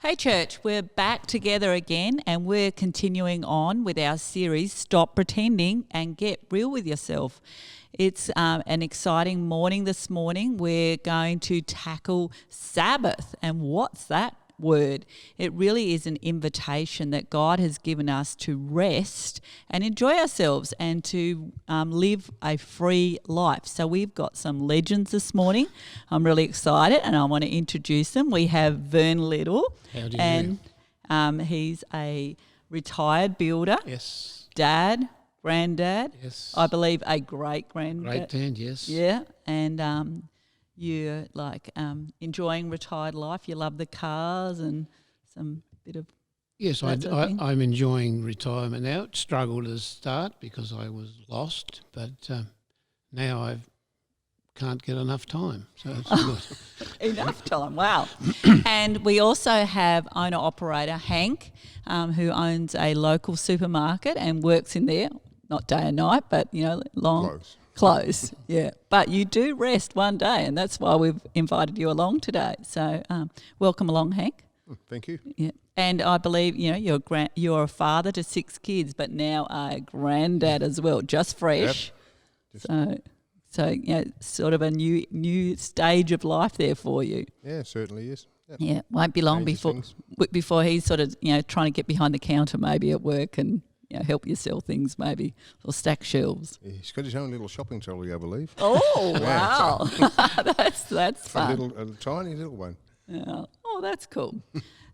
Hey church, we're back together again and we're continuing on with our series, Stop Pretending and Get Real with Yourself. It's an exciting morning this morning. We're going to tackle Sabbath. And what's that word? It really is an invitation that God has given us to rest and enjoy ourselves and to live a free life. So we've got some legends this morning. I'm really excited and I want to introduce them. We have Vern Little. How do you And he's a retired builder. Yes. Dad, granddad. Yes. I believe a great-granddad. Great-grand, yes. Yeah, and you're like enjoying retired life. You love the cars and some bit of Yes, that sort of thing. I'm enjoying retirement now. It struggled to start because I was lost, but now I can't get enough time, so it's good. Enough time, wow. And we also have owner-operator Henk, who owns a local supermarket and works in there, not day and night, but, you know, long. Close, yeah. But you do rest one day, and that's why we've invited you along today. So welcome along, Henk. Thank you. Yeah. And I believe, you know, you're a father to 6 kids, but now a granddad as well, just fresh. Yep. So you know, sort of a new stage of life there for you. Yeah, it certainly is. Yep. Yeah, won't be long before he's sort of, you know, trying to get behind the counter maybe at work and, you know, help you sell things maybe or stack shelves. Yeah, he's got his own little shopping trolley, I believe. Oh, wow. That's fun. A tiny little one. Yeah. Oh, that's cool.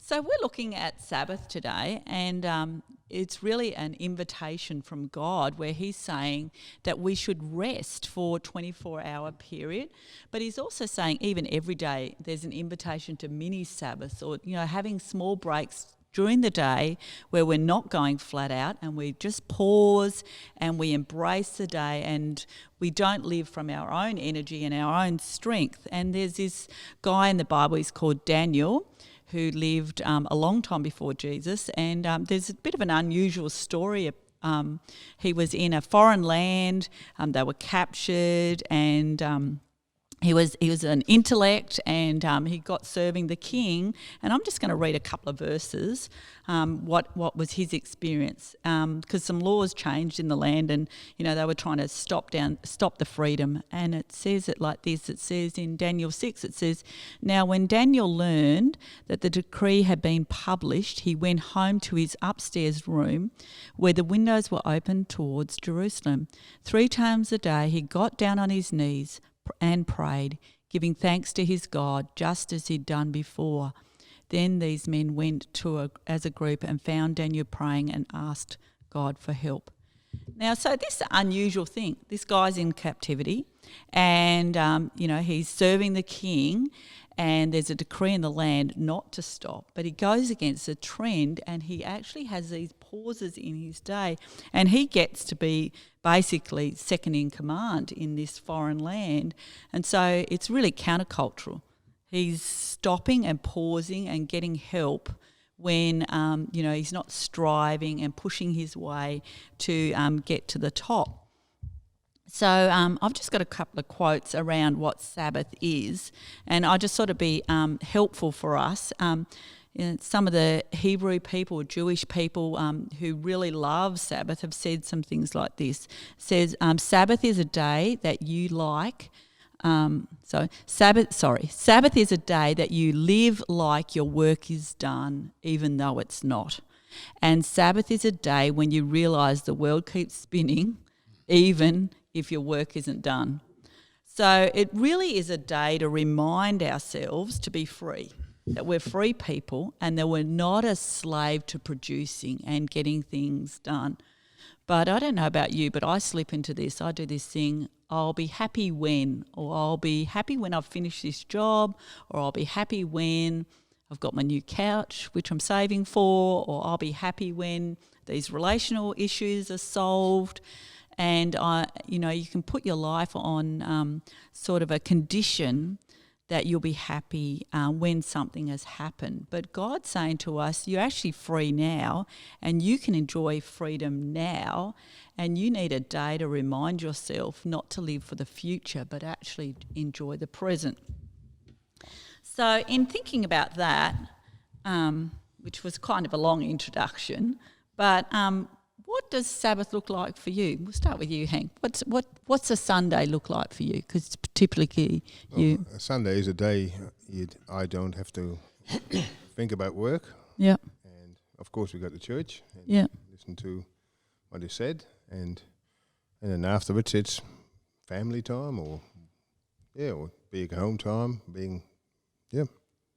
So we're looking at Sabbath today, and it's really an invitation from God where he's saying that we should rest for a 24-hour period, but he's also saying even every day there's an invitation to mini Sabbaths or, you know, having small breaks during the day where we're not going flat out and we just pause and we embrace the day and we don't live from our own energy and our own strength. And there's this guy in the Bible, he's called Daniel, who lived a long time before Jesus, and there's a bit of an unusual story. He was in a foreign land, they were captured, and he was an intellect, and he got serving the king. And I'm just going to read a couple of verses, what was his experience, because some laws changed in the land, and you know they were trying to stop the freedom. And it says it like this. It says in Daniel 6, it says, "Now when Daniel learned that the decree had been published, he went home to his upstairs room, where the windows were open towards Jerusalem. 3 times a day he got down on his knees and prayed, giving thanks to his God, just as he'd done before. Then these men went as a group and found Daniel praying and asked God for help." Now, so this unusual thing, this guy's in captivity and, you know, he's serving the king and there's a decree in the land not to stop, but he goes against the trend and he actually has these pauses in his day and he gets to be basically second in command in this foreign land. And so it's really countercultural. He's stopping and pausing and getting help when, you know, he's not striving and pushing his way to get to the top. So I've just got a couple of quotes around what Sabbath is, and I just thought it'd be helpful for us. You know, some of the Hebrew people, Jewish people who really love Sabbath have said some things like this. It says, Sabbath is a day that you like. Sabbath is a day that you live like your work is done, even though it's not. And Sabbath is a day when you realise the world keeps spinning, even if your work isn't done. So it really is a day to remind ourselves to be free, that we're free people and that we're not a slave to producing and getting things done. But I don't know about you, but I slip into this. I do this thing, I'll be happy when, or I'll be happy when I've finished this job, or I'll be happy when I've got my new couch, which I'm saving for, or I'll be happy when these relational issues are solved. And, you know, you can put your life on sort of a condition that you'll be happy when something has happened. But God's saying to us, you're actually free now and you can enjoy freedom now, and you need a day to remind yourself not to live for the future but actually enjoy the present. So in thinking about that, which was kind of a long introduction. But what does Sabbath look like for you? We'll start with you, Hank. What's a Sunday look like for you? Because typically you... A Sunday is a day I don't have to think about work. Yeah. And, of course, we go to church and Yeah. listen to what is said. And then afterwards it's family time or being home time,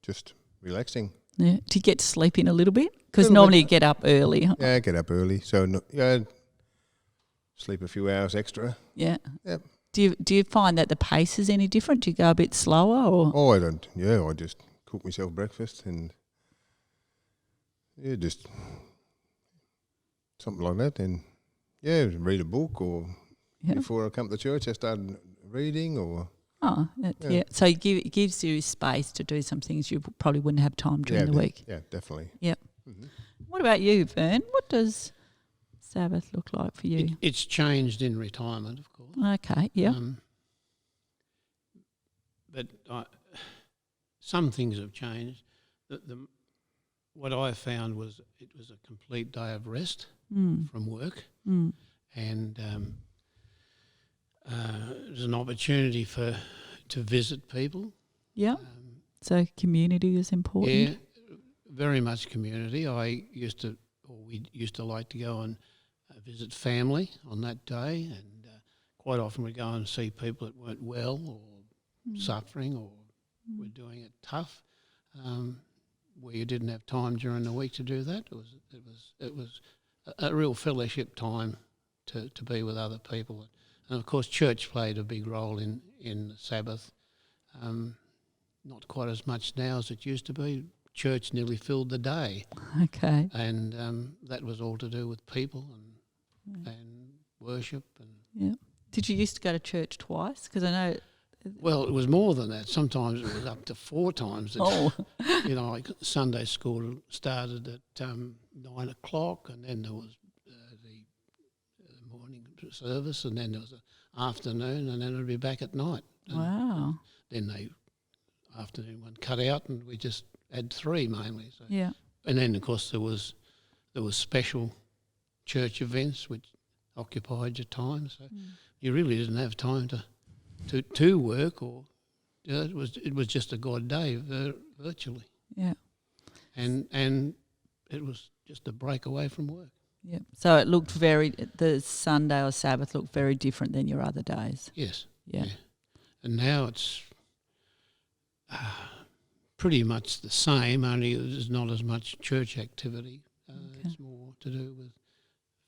just relaxing. Yeah. Do you get to sleep in a little bit? Because normally you get up early. Huh? Yeah, get up early. So, sleep a few hours extra. Yeah. Yep. Do you find that the pace is any different? Do you go a bit slower or? Oh, I don't. Yeah, I just cook myself breakfast and just something like that. And read a book or before I come to church, I start reading or. Oh, yeah. So it gives you space to do some things you probably wouldn't have time during the week. Yeah, definitely. Yep. Mm-hmm. What about you, Vern? What does Sabbath look like for you? It's changed in retirement, of course. Okay, yeah. But some things have changed. What I found was it was a complete day of rest from work, and it was an opportunity to visit people. Yeah. So community is important. Yeah, very much community. We used to like to go and visit family on that day, and quite often we'd go and see people that weren't well or suffering or were doing it tough, where you didn't have time during the week to do that. It was a real fellowship time to be with other people. And of course, church played a big role in the Sabbath. Not quite as much now as it used to be. Church nearly filled the day. Okay. And that was all to do with people and worship. Yeah. Did you used to go to church twice? Because I know... Well, it was more than that. Sometimes it was up to 4 times. Like Sunday school started at 9 o'clock, and then there was the morning service, and then there was an afternoon, and then it would be back at night. And wow. Then afternoon one cut out, and we just had 3 mainly. So. Yeah. And then, of course, there was special church events which occupied your time. So you really didn't have time to work, or it was just a God day virtually. Yeah. And it was just a break away from work. Yeah. So it looked the Sunday or Sabbath looked very different than your other days. Yes. Yeah. And now it's pretty much the same, only there's not as much church activity. It's more to do with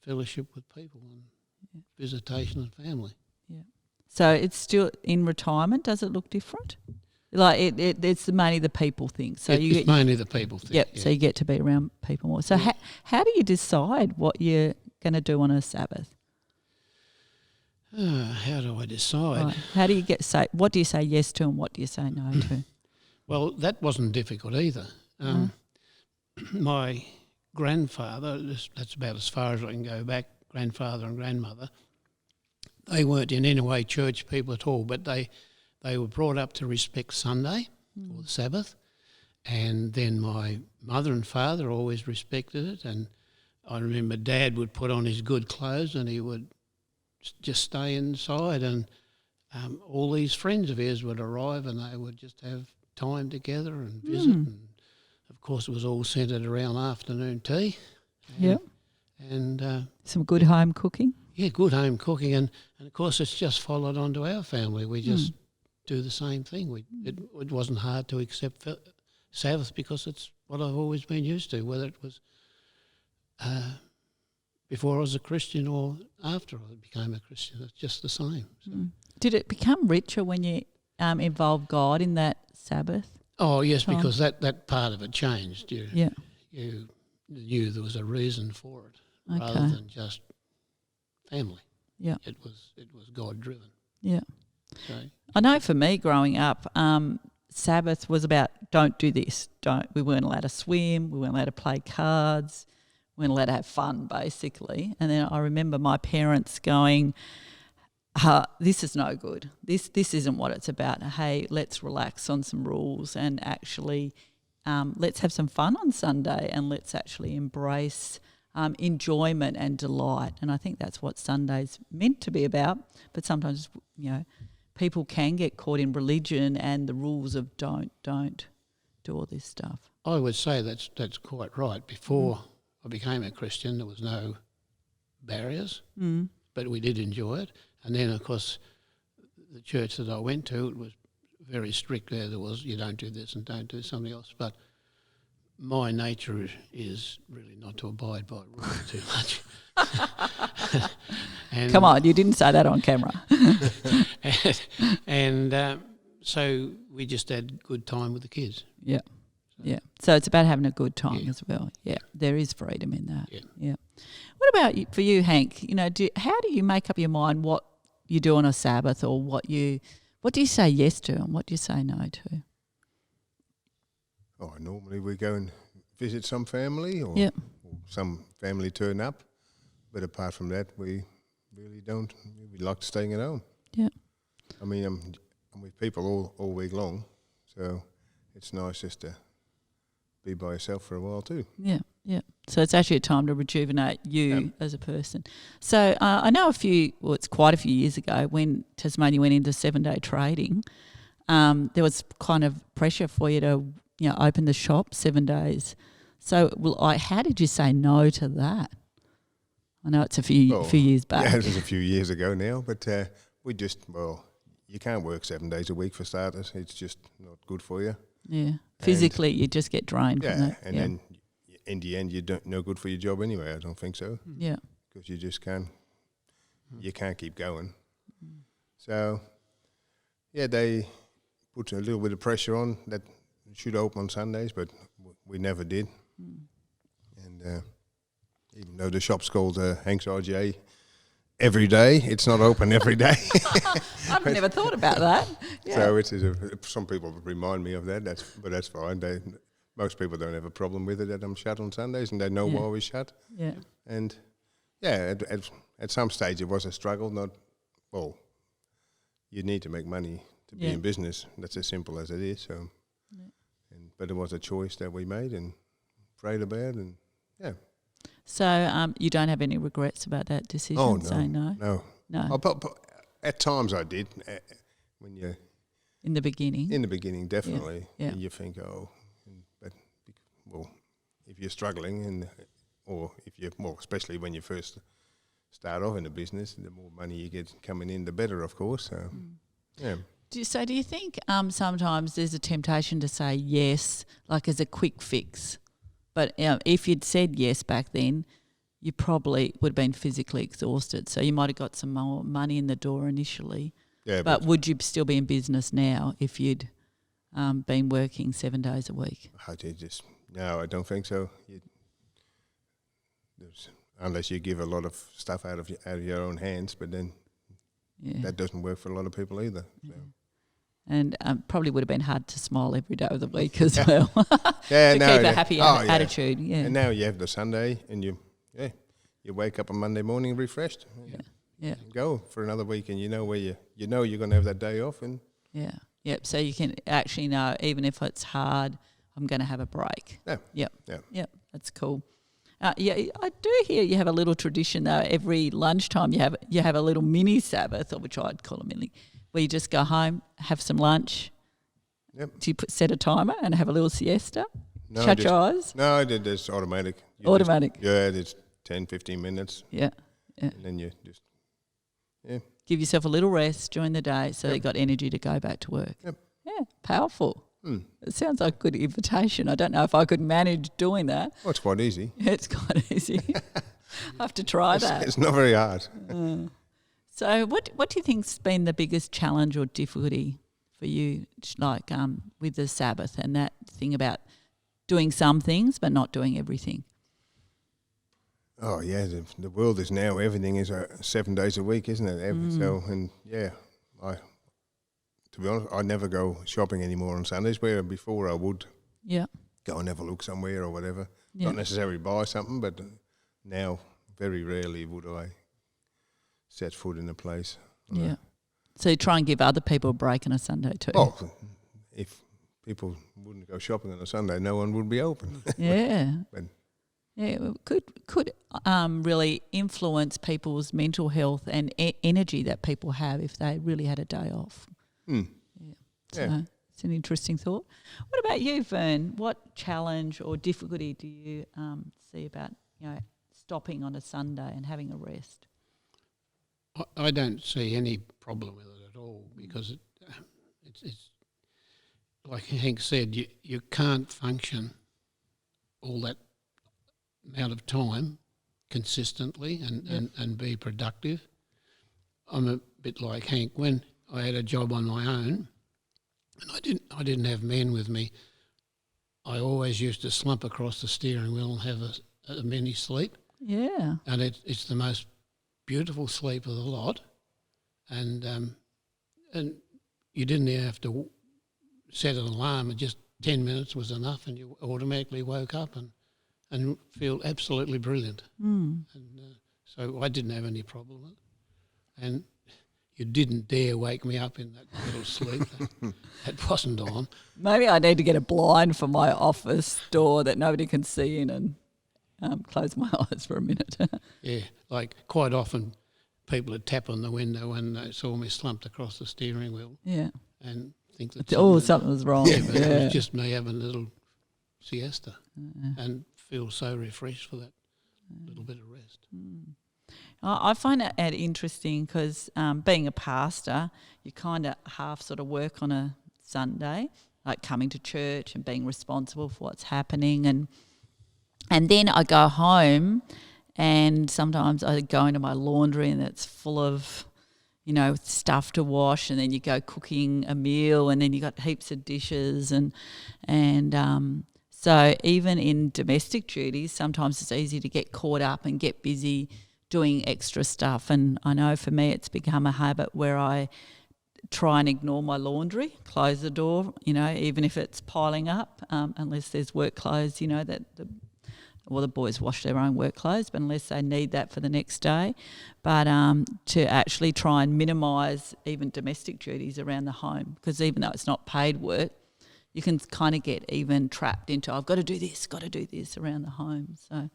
fellowship with people and visitation and family. Yeah. So it's still in retirement. Does it look different? Like it's mainly the people thing. So it's mainly the people thing. Yep. Yeah. So you get to be around people more. So how do you decide what you're going to do on a Sabbath? How do I decide? Right. How do you what do you say yes to and what do you say no to? Well, that wasn't difficult either. My grandfather, that's about as far as I can go back, grandfather and grandmother, they weren't in any way church people at all, but they were brought up to respect Sunday or the Sabbath, and then my mother and father always respected it, and I remember Dad would put on his good clothes and he would just stay inside, and all these friends of his would arrive and they would just have time together and visit, and of course it was all centred around afternoon tea. And some good home cooking. Yeah, good home cooking, and of course it's just followed on to our family. We just do the same thing. It wasn't hard to accept Sabbath because it's what I've always been used to, whether it was before I was a Christian or after I became a Christian. It's just the same. So. Did it become richer when you involved God in that Sabbath? Oh, yes, because that part of it changed. You knew there was a reason for it rather than just family. Yeah, it was God driven. Yeah, so, I know for me growing up, Sabbath was about don't do this. We weren't allowed to swim. We weren't allowed to play cards. We weren't allowed to have fun, basically. And then I remember my parents going, "This is no good. This isn't what it's about. Hey, let's relax on some rules and actually let's have some fun on Sunday and let's actually embrace enjoyment and delight. And I think that's what Sunday's meant to be about. But sometimes, people can get caught in religion and the rules of don't do all this stuff. I would say that's quite right. Before I became a Christian, there was no barriers, but we did enjoy it. And then, of course, the church that I went to, it was very strict there. There was, you don't do this and don't do something else. But my nature is really not to abide by rules too much. And Come on, you didn't say that on camera. and so we just had good time with the kids. Yeah. Yeah. So it's about having a good time Yeah. as well. Yeah. There is freedom in that. Yeah. Yeah. What about for you, Hank? How do you make up your mind what you do on a Sabbath, or what do you say yes to and what do you say no to? Oh, normally we go and visit some family or some family turn up. But apart from that, we really don't. We like staying at home. Yeah. I mean, I'm with people all week long, so it's nice just to be by yourself for a while too. Yeah, yeah. So it's actually a time to rejuvenate you as a person. So I know it's quite a few years ago when Tasmania went into 7-day trading, there was kind of pressure for you to, open the shop 7 days. So how did you say no to that? I know it's a few years back. Yeah, it was a few years ago now, but you can't work 7 days a week for starters. It's just not good for you. Yeah, physically you just get drained from that. And then in the end, you're no good for your job anyway. I don't think so. Yeah, because you just can't. You can't keep going. So, they put a little bit of pressure on that it should open on Sundays, but we never did. And even though the shop's called Hank's RGA every day, it's not open every day. I've never thought about that. Yeah. So it is. Some people remind me of that. But that's fine. Most people don't have a problem with it that I'm shut on Sundays, and they know why we're shut. Yeah. And at some stage it was a struggle. You need to make money to be in business. That's as simple as it is. So, but it was a choice that we made and prayed about, and So you don't have any regrets about that decision? Oh no, saying no. No. But at times I did. When you in the beginning. In the beginning, definitely. Yeah. And you think, but if you're struggling especially when you first start off in a business, the more money you get coming in, the better, of course. So, yeah. Do you think sometimes there's a temptation to say yes, like as a quick fix? But if you'd said yes back then, you probably would have been physically exhausted. So you might have got some more money in the door initially. Yeah, but would you still be in business now if you'd been working 7 days a week? No, I don't think so. Unless you give a lot of stuff out of your own hands, but then that doesn't work for a lot of people either. So. And probably would have been hard to smile every day of the week as well. Keep a happy attitude. Yeah. And now you have the Sunday, and you wake up on Monday morning refreshed. Yeah. Go for another week, and you know you're going to have that day off, and So you can actually know, even if it's hard, I'm going to have a break. Yep. That's cool. I do hear you have a little tradition though. Every lunchtime you have a little mini Sabbath, or which I'd call a mini, where you just go home, have some lunch. Yep. Do you set a timer and have a little siesta? Shut your eyes? No, it's automatic. Automatic? It's 10, 15 minutes. Yeah. And then you just, give yourself a little rest during the day so you've got energy to go back to work. Yep. Yeah, powerful. It sounds like a good invitation. I don't know if I could manage doing that. Well, it's quite easy. It's quite easy. I have to try that. It's not very hard. So what do you think's been the biggest challenge or difficulty for you, like with the Sabbath and that thing about doing some things but not doing everything? Oh, yeah, the world is now, everything is 7 days a week, isn't it? So, and to be honest, I never go shopping anymore on Sundays, where before I would go and have a look somewhere or whatever. Not necessarily buy something, but now very rarely would I set foot in a place. So you try and give other people a break on a Sunday too? Oh, if people wouldn't go shopping on a Sunday, no one would be open. Yeah. But Yeah, it could really influence people's mental health and energy that people have if they really had a day off. Yeah. So it's an interesting thought. What about you, Vern? What challenge or difficulty do you see about stopping on a Sunday and having a rest? I don't see any problem with it at all, because it's like Henk said, you can't function all that amount of time consistently and be productive. I'm a bit like Henk. When I had a job on my own and I didn't have men with me, I always used to slump across the steering wheel and have a mini sleep. Yeah. And it's the most beautiful sleep of the lot. And you didn't even have to set an alarm. Just 10 minutes was enough, and you automatically woke up and feel absolutely brilliant. And so I didn't have any problem with it. And you didn't dare wake me up in that little sleep. That wasn't on. Maybe I need to get a blind for my office door that nobody can see in and close my eyes for a minute. Yeah, like quite often people would tap on the window when they saw me slumped across the steering wheel. Yeah. And think that something was wrong. Yeah, but it was just me having a little siesta and feel so refreshed for that little bit of rest. I find it interesting because being a pastor, you kind of half sort of work on a Sunday, like coming to church and being responsible for what's happening. And then I go home and sometimes I go into my laundry and it's full of, stuff to wash, and then you go cooking a meal and then you got heaps of dishes and so even in domestic duties, sometimes it's easy to get caught up and get busy doing extra stuff. And I know for me it's become a habit where I try and ignore my laundry, close the door, even if it's piling up, unless there's work clothes, that the boys wash their own work clothes, but unless they need that for the next day. But to actually try and minimise even domestic duties around the home, because even though it's not paid work, you can kind of get even trapped into, I've got to do this around the home. So,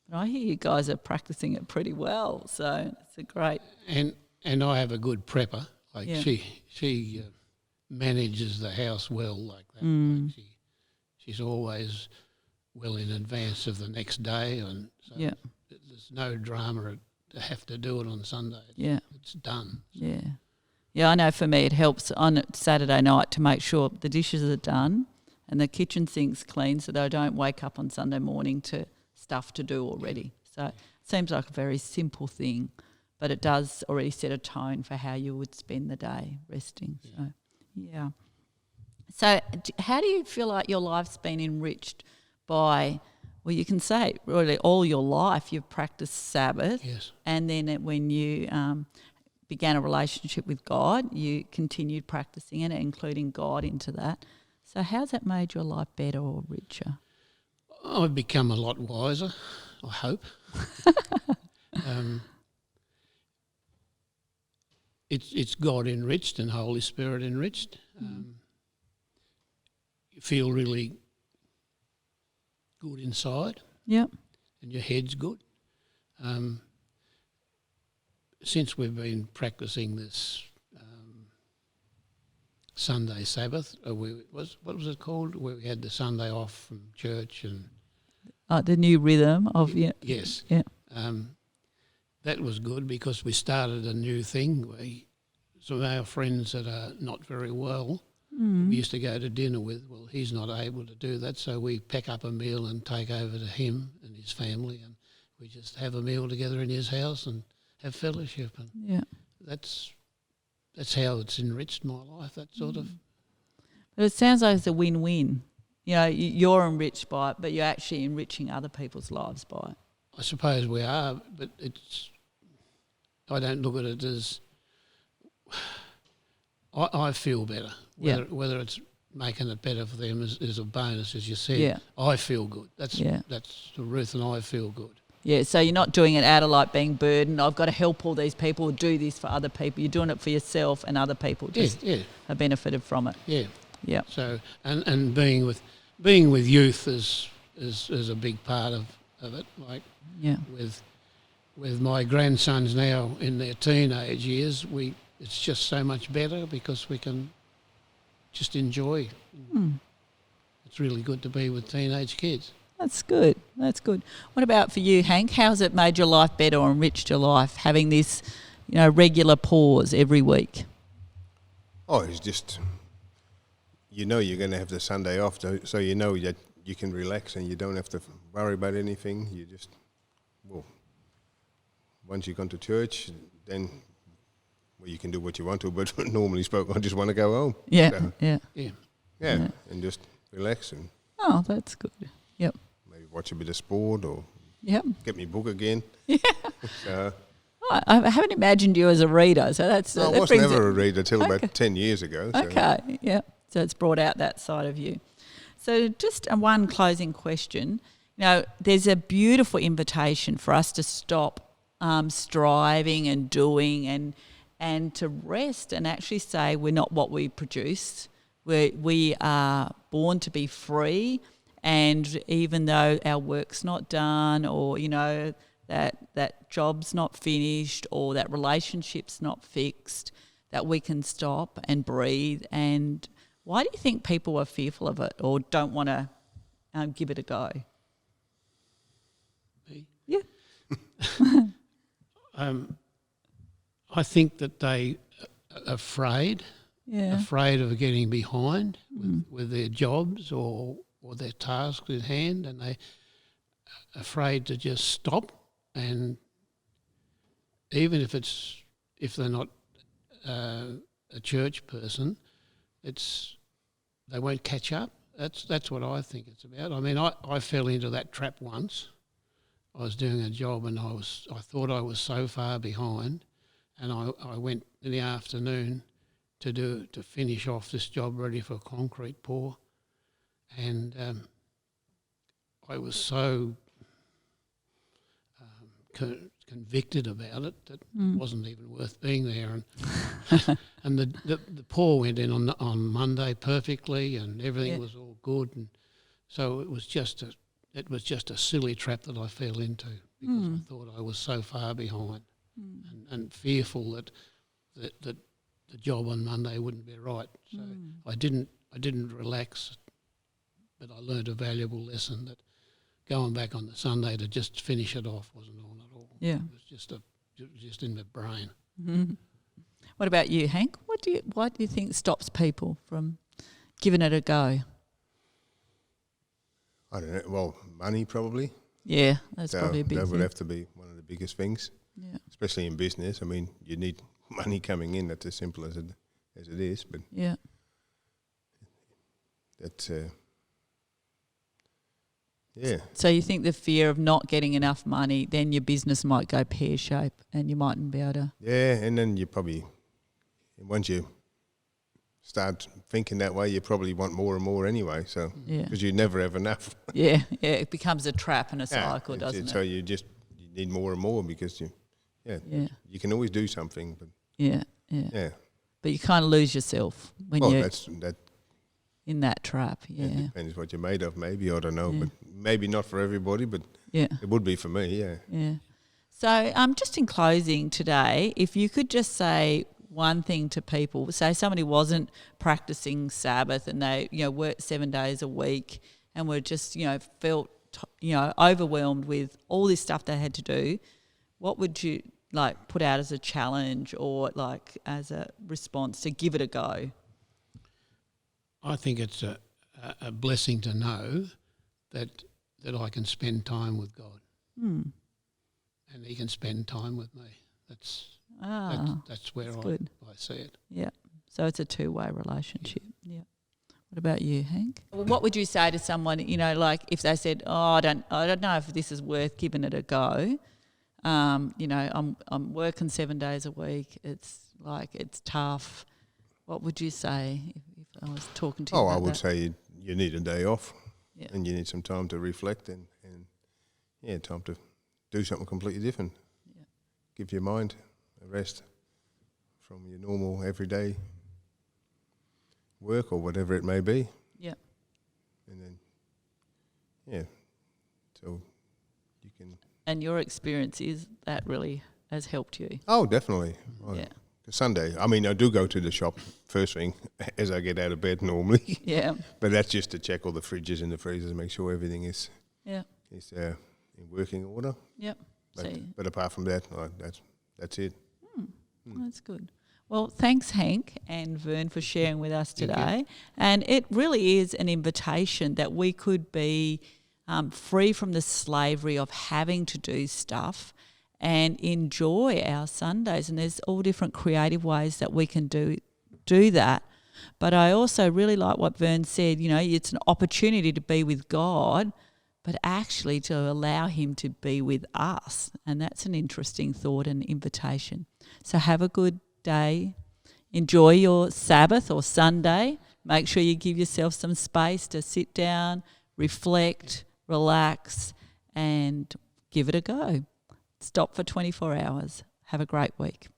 but I hear you guys are practising it pretty well, so it's a great... And I have a good prepper. Like she manages the house well like that. Like she's always well in advance of the next day, and so there's no drama to have to do it on Sunday. It's done. So. Yeah, I know for me it helps on Saturday night to make sure the dishes are done and the kitchen sink's clean so that I don't wake up on Sunday morning to stuff to do already. So it seems like a very simple thing, but it does already set a tone for how you would spend the day resting. So how do you feel like your life's been enriched by, well, you can say really all your life you've practiced Sabbath, and then when you began a relationship with God, you continued practicing it, including God into that. So how's that made your life better or richer? I've become a lot wiser, I hope. It's God enriched and Holy Spirit enriched. You feel really good inside. Yep. And your head's good. Since we've been practicing this Sunday Sabbath, what was it called? Where we had the Sunday off from church and the new rhythm of yes. That was good because we started a new thing. Some of our friends that are not very well, we used to go to dinner with. Well, he's not able to do that, so we pack up a meal and take over to him and his family, and we just have a meal together in his house and have fellowship. And that's how it's enriched my life. That sort of. But it sounds like it's a win-win. You're enriched by it, but you're actually enriching other people's lives by it. I suppose we are, but I don't look at it as. I feel better. Whether it's making it better for them is a bonus, as you said. Yeah. I feel good. That's Ruth and I feel good. Yeah, so you're not doing it out of like being burdened. I've got to help all these people, do this for other people. You're doing it for yourself and other people just have benefited from it. Yeah. Yeah. So and being with youth is a big part of it. Like Yeah. with my grandsons now in their teenage years, it's just so much better because we can just enjoy. It's really good to be with teenage kids. That's good. That's good. What about for you, Hank? How's it made your life better or enriched your life having this, regular pause every week? Oh, it's just, you're going to have the Sunday off, so you know that you can relax and you don't have to worry about anything. You just, once you've gone to church, then, you can do what you want to, but normally spoken, I just want to go home. Yeah, So, yeah. And just relax and Oh, that's good. Yep. maybe watch a bit of sport or Yep. get my book again. Yeah. So, I haven't imagined you as a reader, so that's... I was never a reader till about 10 years ago. So. Okay, yeah. So it's brought out that side of you. So just one closing question. There's a beautiful invitation for us to stop striving and doing and to rest and actually say we're not what we produce. We are born to be free, and even though our work's not done or, that job's not finished or that relationship's not fixed, that we can stop and breathe. And why do you think people are fearful of it or don't want to give it a go? Me? Yeah. I think that they are afraid of getting behind with their jobs or their tasks at hand, and they afraid to just stop. And even if they're not a church person, they won't catch up. That's what I think it's about. I mean, I fell into that trap once. I was doing a job and I thought I was so far behind, and I went in the afternoon to finish off this job ready for concrete pour, and I was so convicted about it that it wasn't even worth being there. And and the pour went in on Monday perfectly, and everything was all good. And so it was just a silly trap that I fell into because I thought I was so far behind and fearful that the job on Monday wouldn't be right. So I didn't relax, but I learned a valuable lesson that going back on the Sunday to just finish it off wasn't on at all. Yeah. It was just in my brain. Mm-hmm. What about you, Hank? What do you think stops people from giving it a go? I don't know. Well, money probably. Yeah, that's probably a big That thing. would have to be one of the biggest things. Yeah. Especially in business. I mean, you need money coming in. That's as simple as it is. But yeah. that's yeah. So you think the fear of not getting enough money, then your business might go pear-shaped and you mightn't be able to... Yeah, and then you probably, once you start thinking that way, you probably want more and more anyway. So because you never have enough. Yeah, it becomes a trap and a cycle, doesn't it? So you need more and more because you can always do something, but yeah. But you kind of lose yourself when you're in that trap. Yeah, it depends what you're made of, maybe. I don't know, but maybe not for everybody, but it would be for me. Yeah. So just in closing today, if you could just say one thing to people, say somebody wasn't practicing Sabbath and they worked 7 days a week and were just felt overwhelmed with all this stuff they had to do, what would you put out as a challenge or as a response to give it a go? I think it's a blessing to know that I can spend time with God, and He can spend time with me. That's where I see it. Yeah. So it's a two-way relationship. Yeah. What about you, Hank? Well, what would you say to someone, if they said, "Oh, I don't know if this is worth giving it a go." I'm working 7 days a week. It's tough. What would you say if I was talking to you? I would say you need a day off, Yeah. and you need some time to reflect and time to do something completely different. Yeah. Give your mind a rest from your normal everyday work or whatever it may be. Yeah. And then, yeah, so you can... And your experience is that really has helped you. Oh, definitely. Yeah. Sunday, I mean, I do go to the shop first thing as I get out of bed normally. Yeah. But that's just to check all the fridges and the freezers, make sure everything is in working order. Yep. But apart from that, no, that's it. That's good. Well, thanks, Henk and Vern, for sharing with us today. And it really is an invitation that we could be free from the slavery of having to do stuff and enjoy our Sundays. And there's all different creative ways that we can do that. But I also really like what Vern said, you know, it's an opportunity to be with God, but actually to allow him to be with us. And that's an interesting thought and invitation. So have a good day. Enjoy your Sabbath or Sunday. Make sure you give yourself some space to sit down, reflect, relax, and give it a go. Stop for 24 hours. Have a great week.